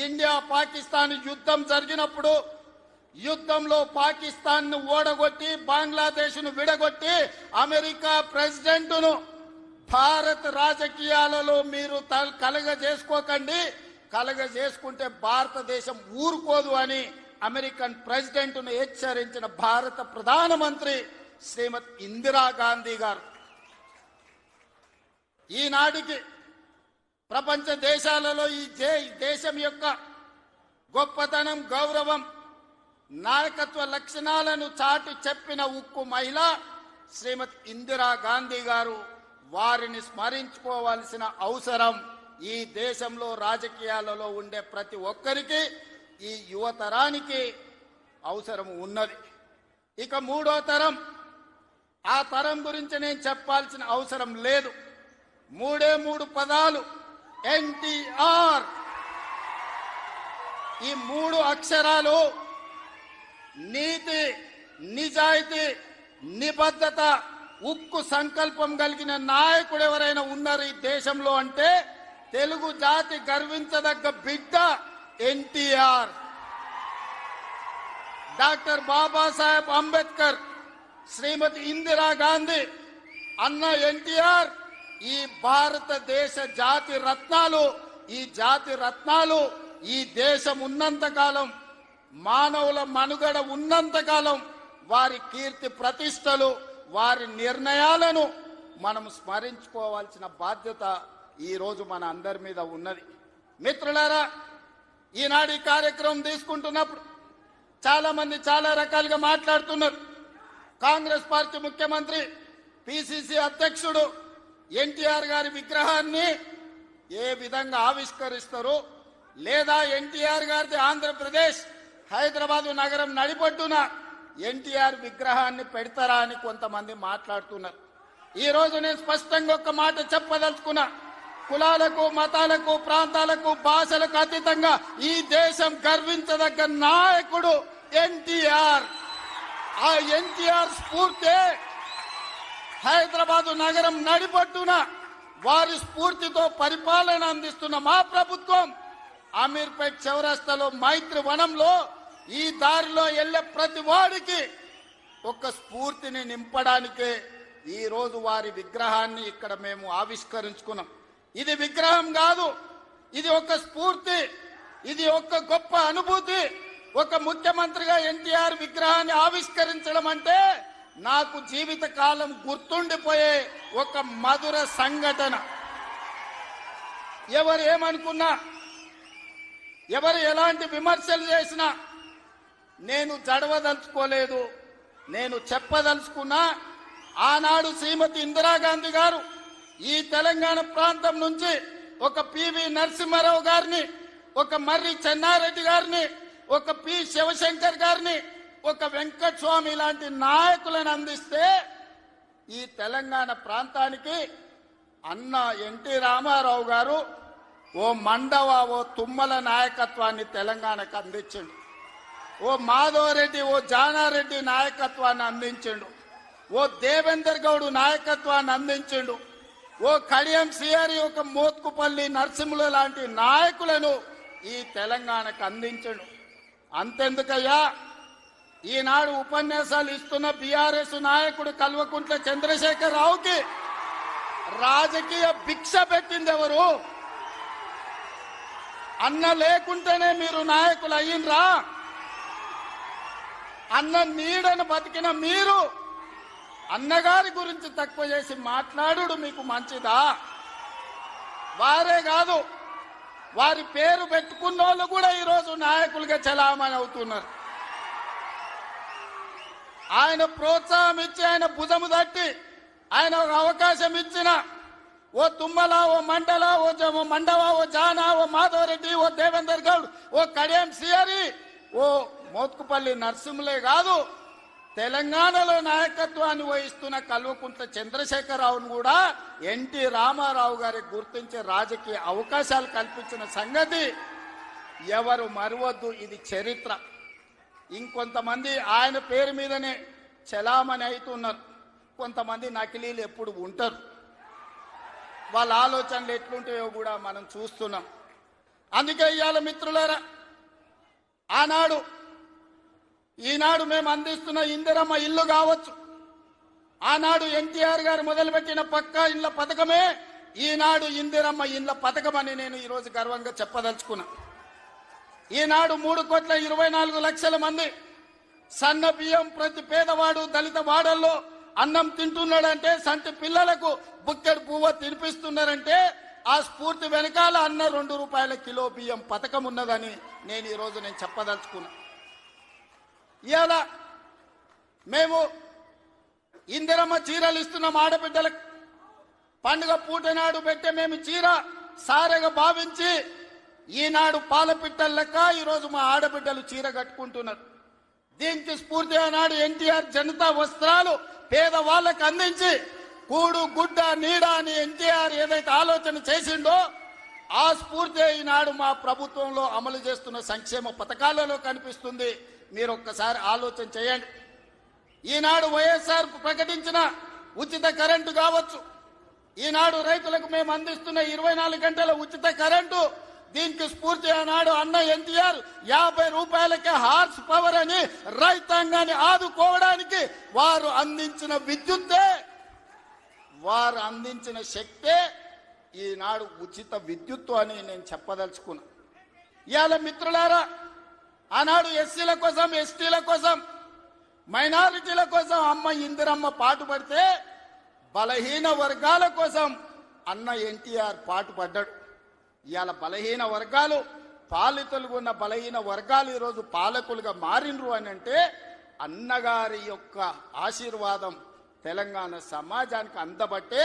India Pakistan యుద్ధం జరిగినప్పుడు యుద్ధంలో పాకిస్తాన్ ను ఓడగొట్టి బంగ్లాదేశ్ ను విడగొట్టి అమెరికా ప్రెసిడెంట్ ను భారత్ రాజకీయాలలో మీరు కలగజేసుకోకండి, కలగజేసుకుంటే భారతదేశం ఊరుకోదు అని అమెరికన్ ప్రెసిడెంట్ ను హెచ్చరించిన భారత ప్రధానమంత్రి శ్రీమతి ఇందిరాగాంధీ గారు ఈనాటికి ప్రపంచ దేశాలలో ఈ దేశం యొక్క గొప్పతనం, గౌరవం, నాయకత్వ లక్షణాలను చాటి చెప్పిన ఉక్కు మహిళ శ్రీమతి ఇందిరాగాంధీ గారు. వారిని స్మరించుకోవాల్సిన అవసరం ఈ దేశంలో రాజకీయాలలో ఉండే ప్రతి ఒక్కరికి, ఈ యువతరానికి అవసరం ఉన్నది. ఇక మూడో తరం, ఆ తరం గురించి నేను చెప్పాల్సిన అవసరం లేదు. మూడు పదాలు ఎన్టీఆర్. ఈ మూడు అక్షరాలు నీతి, నిజాయితీ, నిబద్ధత, ఉక్కు సంకల్పం కలిగిన నాయకుడు ఎవరైనా ఉన్నారు ఈ దేశంలో అంటే తెలుగు జాతి గర్వించదగ్గ బిడ్డ ఎన్టీఆర్. డాక్టర్ బాబాసాహెబ్ అంబేద్కర్, శ్రీమతి ఇందిరాగాంధీ, అన్న ఎన్టీఆర్ ఈ భారతదేశ జాతి రత్నాలు. ఈ జాతి రత్నాలు ఈ దేశం ఉన్నంతకాలం, మానవుల మనుగడ ఉన్నంతకాలం వారి కీర్తి ప్రతిష్టలు, వారి నిర్ణయాలను మనం స్మరించుకోవాల్సిన బాధ్యత ఈరోజు మన అందరి మీద ఉన్నది. మిత్రులారా, ఈనాడు ఈ కార్యక్రమం తీసుకుంటున్నప్పుడు చాలా మంది చాలా రకాలుగా మాట్లాడుతున్నారు. కాంగ్రెస్ పార్టీ ముఖ్యమంత్రి, పిసిసి అధ్యక్షుడు ఎన్టీఆర్ గారి విగ్రహాన్ని ఏ విధంగా ఆవిష్కరిస్తారు, లేదా ఎన్టీఆర్ గారిది ఆంధ్రప్రదేశ్ హైదరాబాదు నగరం నడిపొడ్డున ఎన్టీఆర్ విగ్రహాన్ని పెడతారా అని కొంతమంది మాట్లాడుతున్నారు. ఈ రోజు నేను స్పష్టంగా ఒక మాట చెప్పదలుచుకున్నా. కులాలకు, మతాలకు, ప్రాంతాలకు, భాషలకు అతీతంగా ఈ దేశం గర్వించదగ్గ నాయకుడు ఎన్టీఆర్. ఆ ఎన్టీఆర్ స్ఫూర్తి హైదరాబాదు నగరం నడిపొట్టున వారి స్ఫూర్తితో పరిపాలన అందిస్తున్న మా ప్రభుత్వం అమీర్పేట్ చౌరస్తాలో మైత్రి వనంలో ఈ దారిలో వెళ్లే ప్రతి వాడికి ఒక స్ఫూర్తిని నింపడానికే ఈ రోజు వారి విగ్రహాన్ని ఇక్కడ మేము ఆవిష్కరించుకున్నాం. ఇది విగ్రహం కాదు, ఇది ఒక స్ఫూర్తి, ఇది ఒక గొప్ప అనుభూతి. ఒక ముఖ్యమంత్రిగా ఎన్టీఆర్ విగ్రహాన్ని ఆవిష్కరించడం అంటే నాకు జీవిత కాలం గుర్తుండిపోయే ఒక మధుర సంఘటన. ఎవరు ఏమనుకున్నా, ఎవరు ఎలాంటి విమర్శలు చేసినా నేను జడవదలుచుకోలేదు. నేను చెప్పదలుచుకున్నా, ఆనాడు శ్రీమతి ఇందిరాగాంధీ గారు ఈ తెలంగాణ ప్రాంతం నుంచి ఒక పివి నరసింహారావు గారిని, ఒక మర్రి చెన్నారెడ్డి గారిని, ఒక పి శివశంకర్ గారిని, ఒక వెంకటస్వామి లాంటి నాయకులను అందిస్తే ఈ తెలంగాణ ప్రాంతానికి అన్న ఎన్టీ రామారావు గారు ఓ మండవ, ఓ తుమ్మల నాయకత్వాన్ని తెలంగాణకు అందించిండు. ఓ మాధవరెడ్డి, ఓ జానారెడ్డి నాయకత్వాన్ని అందించిండు. ఓ దేవేందర్ గౌడ్ నాయకత్వాన్ని అందించిండు. ఓ కడియం సిఆరి, ఒక మోత్కుపల్లి నరసింహుల లాంటి నాయకులను ఈ తెలంగాణకు అందించిండు. అంతెందుకయ్యా, ఈనాడు ఉపన్యాసాలు ఇస్తున్న బీఆర్ఎస్ నాయకుడు కల్వకుంట్ల చంద్రశేఖర్ రావుకి రాజకీయ భిక్ష పెట్టింది ఎవరు? అన్న లేకుంటేనే మీరు నాయకులు అయ్యిండ్రా? అన్న నీడను బతికిన మీరు అన్నగారి గురించి తక్కువ చేసి మాట్లాడు మీకు మంచిదా? వారే కాదు, వారి పేరు పెట్టుకున్న వాళ్ళు కూడా ఈరోజు నాయకులుగా చలామణి అవుతున్నారు. ఆయన ప్రోత్సాహం ఇచ్చి, ఆయన భుజము తట్టి, ఆయన ఒక అవకాశం ఇచ్చిన ఓ తుమ్మల, ఓ మండల, ఓ మండవ, ఓ జానా, ఓ మాధవరెడ్డి, ఓ దేవేందర్ గౌడ్, ఓ కడియం సిఆరి, ఓ మోత్కుపల్లి నరసింహులే కాదు, తెలంగాణలో నాయకత్వాన్ని వహిస్తున్న కల్వకుంట్ల చంద్రశేఖరరావును కూడా ఎన్టీ రామారావు గారికి గుర్తించే రాజకీయ అవకాశాలు కల్పించిన సంగతి ఎవరు మరవద్దు. ఇది చరిత్ర. ఇంకొంతమంది ఆయన పేరు మీదనే చలామణి అవుతున్నారు. కొంతమంది నకిలీలు ఎప్పుడు ఉంటారు. వాళ్ళ ఆలోచనలు ఎట్లుంటాయో కూడా మనం చూస్తున్నాం. అందుకే ఇవాళ మిత్రులారా, ఈనాడు మేము అందిస్తున్న ఇందిరమ్మ ఇల్లు కావచ్చు, ఆనాడు ఎన్టీఆర్ గారు మొదలుపెట్టిన పక్కా ఇండ్ల పథకమే ఈనాడు ఇందిరమ్మ ఇండ్ల పథకం అని నేను ఈరోజు గర్వంగా చెప్పదలుచుకున్నా. ఈనాడు 3,24,00,000 మంది సన్న బియ్యం ప్రతి పేదవాడు దళిత వాడల్లో అన్నం తింటున్నాడంటే, సంటి పిల్లలకు బుక్కెడు పువ్వ తినిపిస్తున్నారంటే ఆ స్ఫూర్తి వెనకాల అన్న 2 రూపాయల కిలో బియ్యం పథకం ఉన్నదని నేను ఈరోజు చెప్పదలుచుకున్నా. ఇవాళ మేము ఇందిరమ్మ చీరలు ఇస్తున్నాం ఆడబిడ్డలకు. పండుగ పూట నాడు పెట్టే మేము చీర సారెగా భావించి ఈనాడు పాలపిట్టల లెక్క ఈరోజు మా ఆడబిడ్డలు చీర కట్టుకుంటున్నారు. దీనికి స్ఫూర్తి ఆనాడు ఎన్టీఆర్ జనతా వస్త్రాలు పేదవాళ్ళకు అందించి కూడు గుడ్డ నీడ అని ఎన్టీఆర్ ఏదైతే ఆలోచన చేసిండో ఆ స్ఫూర్తి ఈనాడు మా ప్రభుత్వంలో అమలు చేస్తున్న సంక్షేమ పథకాలలో కనిపిస్తుంది. మీరు ఒక్కసారి ఆలోచన చేయండి. ఈనాడు వైఎస్ఆర్ ప్రకటించిన ఉచిత కరెంటు కావచ్చు, ఈనాడు రైతులకు మేము అందిస్తున్న 24 గంటల ఉచిత కరెంటు, దీనికి స్ఫూర్తి ఆనాడు అన్న ఎన్టీఆర్ 50 రూపాయలకే హార్స్ పవర్ అని రైతాంగాన్ని ఆదుకోవడానికి వారు అందించిన విద్యుత్తే, వారు అందించిన శక్తే ఈనాడు ఉచిత విద్యుత్తు అని నేను చెప్పదలుచుకున్నా. ఇవాళ మిత్రులారా, ఆనాడు ఎస్సీల కోసం, ఎస్టీల కోసం, మైనారిటీల కోసం అమ్మ ఇందిరమ్మ పాటుపడితే బలహీన వర్గాల కోసం అన్న ఎన్టీఆర్ పాటుపడ్డాడు. ఇవాళ బలహీన వర్గాలు, పాలితులుగా ఉన్న బలహీన వర్గాలు ఈరోజు పాలకులుగా మారినరు అని అంటే అన్నగారి యొక్క ఆశీర్వాదం తెలంగాణ సమాజానికి అందబట్టే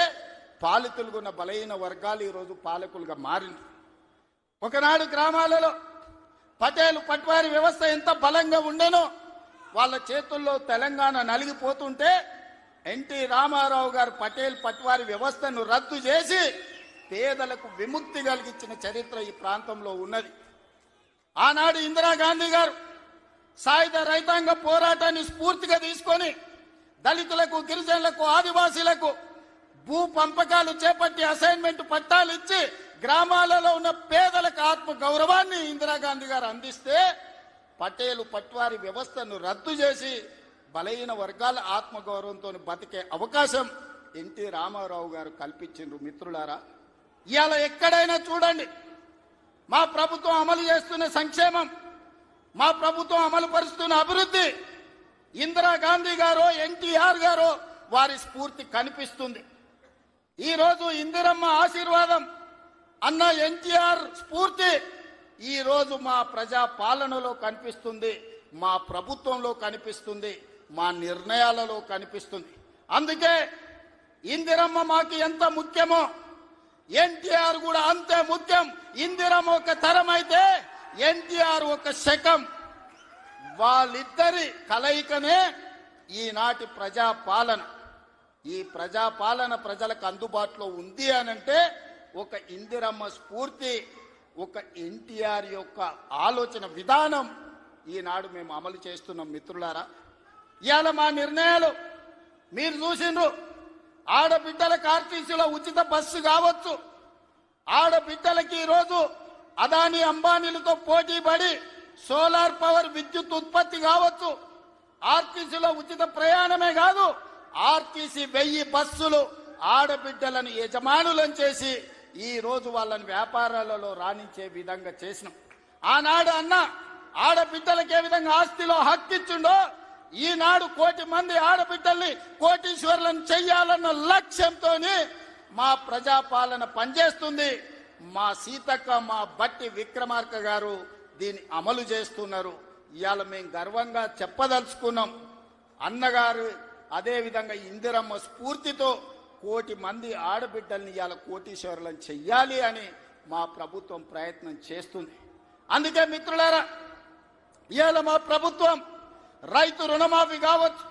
పాలితులుగా ఉన్న బలహీన వర్గాలు ఈరోజు పాలకులుగా మారినరు. ఒకనాడు గ్రామాలలో పటేలు పట్వారి వ్యవస్థ ఎంత బలంగా ఉండేనో వాళ్ళ చేతుల్లో తెలంగాణ నలిగిపోతుంటే ఎన్టీ రామారావు గారు పటేల్ పట్వారి వ్యవస్థను రద్దు చేసి పేదలకు విముక్తి కలిగించిన చరిత్ర ఈ ప్రాంతంలో ఉన్నది. ఆనాడు ఇందిరాగాంధీ గారు సాయుధ రైతాంగ పోరాటాన్ని స్ఫూర్తిగా తీసుకొని దళితులకు, గిరిజనులకు, ఆదివాసీలకు భూ పంపకాలు చేపట్టి అసైన్మెంట్ పట్టాలు ఇచ్చి గ్రామాలలో ఉన్న పేదలకు ఆత్మ గౌరవాన్ని ఇందిరాగాంధీ గారు అందిస్తే పటేలు పట్వారి వ్యవస్థను రద్దు చేసి బలహీన వర్గాల ఆత్మగౌరవంతో బతికే అవకాశం ఎన్టీ రామారావు గారు కల్పించిండ్రు. మిత్రులారా, ఇవాళ ఎక్కడైనా చూడండి మా ప్రభుత్వం అమలు చేస్తున్న సంక్షేమం, మా ప్రభుత్వం అమలు పరుస్తున్న అభివృద్ధి ఇందిరాగాంధీ గారో ఎన్టీఆర్ గారో వారి స్ఫూర్తి కనిపిస్తుంది. ఈరోజు ఇందిరమ్మ ఆశీర్వాదం, అన్న ఎన్టీఆర్ స్ఫూర్తి ఈరోజు మా ప్రజా పాలనలో కనిపిస్తుంది, మా ప్రభుత్వంలో కనిపిస్తుంది, మా నిర్ణయాలలో కనిపిస్తుంది. అందుకే ఇందిరమ్మ మాకు ఎంత ముఖ్యమో ఎన్టీఆర్ కూడా అంతే ముఖ్యం. ఇందిరమ్మ ఒక తరం అయితే ఎన్టీఆర్ ఒక శకం. వాళ్ళిద్దరి కలయికనే ఈనాటి ప్రజాపాలన. ఈ ప్రజాపాలన ప్రజలకు అందుబాటులో ఉంది అనంటే ఒక ఇందిరమ్మ స్ఫూర్తి, ఒక ఎన్టీఆర్ యొక్క ఆలోచన విధానం ఈనాడు మేము అమలు చేస్తున్నాం. మిత్రులారా, ఇవాళ మా నిర్ణయాలు మీరు చూసిండ్రు. ఆడబిడ్డలకు ఆర్టీసీలో ఉచిత బస్సు కావచ్చు, ఆడబిడ్డలకి ఈరోజు అదానీ అంబానీలతో పోటీ పడి సోలార్ పవర్ విద్యుత్ ఉత్పత్తి కావచ్చు, ఆర్టీసీలో ఉచిత ప్రయాణమే కాదు, ఆర్టీసీ 1000 బస్సులు ఆడబిడ్డలను యజమానులను చేసి ఈ రోజు వాళ్ళని వ్యాపారాలలో రాణించే విధంగా చేసినాం. ఆనాడు అన్న ఆడబిడ్డలకు ఏ విధంగా ఆస్తిలో హక్కిచ్చుండో ఈనాడు 1 కోటి మంది ఆడబిడ్డల్ని కోటీశ్వరులను చెయ్యాలన్న లక్ష్యంతో మా ప్రజాపాలన పనిచేస్తుంది. మా సీతక్క, మా బట్టి విక్రమార్క గారు దీన్ని అమలు చేస్తున్నారు. ఇవాళ మేము గర్వంగా చెప్పదలుచుకున్నాం, అన్నగారు అదేవిధంగా ఇందిరమ్మ స్ఫూర్తితో 1 కోటి మంది ఆడబిడ్డల్ని ఇవాళ కోటీశ్వరులను చెయ్యాలి అని మా ప్రభుత్వం ప్రయత్నం చేస్తుంది. అందుకే మిత్రులారా, ఇవాళ మా ప్రభుత్వం రైతు రుణమాఫీ కావచ్చు,